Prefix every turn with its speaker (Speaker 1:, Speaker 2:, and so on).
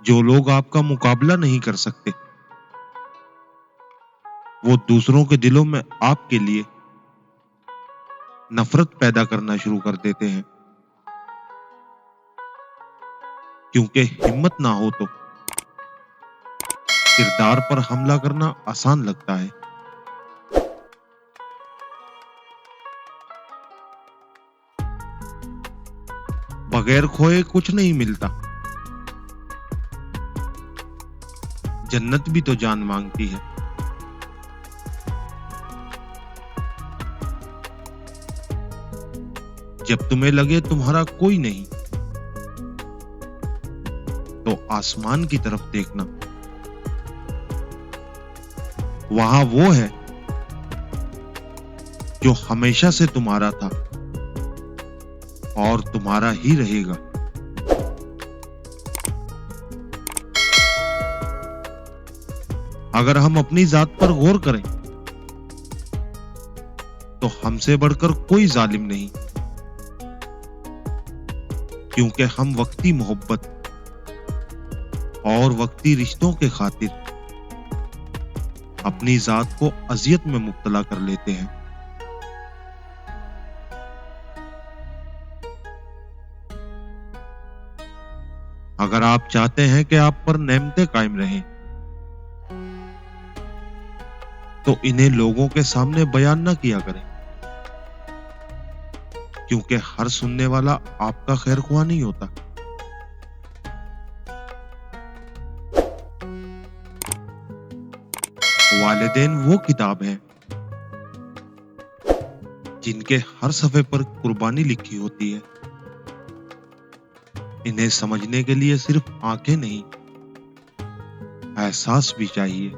Speaker 1: جو لوگ آپ کا مقابلہ نہیں کر سکتے وہ دوسروں کے دلوں میں آپ کے لیے نفرت پیدا کرنا شروع کر دیتے ہیں، کیونکہ ہمت نہ ہو تو کردار پر حملہ کرنا آسان لگتا ہے۔ بغیر کھوئے کچھ نہیں ملتا، جنت بھی تو جان مانگتی ہے۔ جب تمہیں لگے تمہارا کوئی نہیں تو آسمان کی طرف دیکھنا، وہاں وہ ہے جو ہمیشہ سے تمہارا تھا اور تمہارا ہی رہے گا۔ اگر ہم اپنی ذات پر غور کریں تو ہم سے بڑھ کر کوئی ظالم نہیں، کیونکہ ہم وقتی محبت اور وقتی رشتوں کے خاطر اپنی ذات کو اذیت میں مبتلا کر لیتے ہیں۔ اگر آپ چاہتے ہیں کہ آپ پر نعمتیں قائم رہیں تو انہیں لوگوں کے سامنے بیان نہ کیا کریں، کیونکہ ہر سننے والا آپ کا خیر خواہ نہیں ہوتا۔ والدین وہ کتاب ہیں جن کے ہر صفحے پر قربانی لکھی ہوتی ہے۔ انہیں سمجھنے کے لیے صرف آنکھیں نہیں، احساس بھی چاہیے۔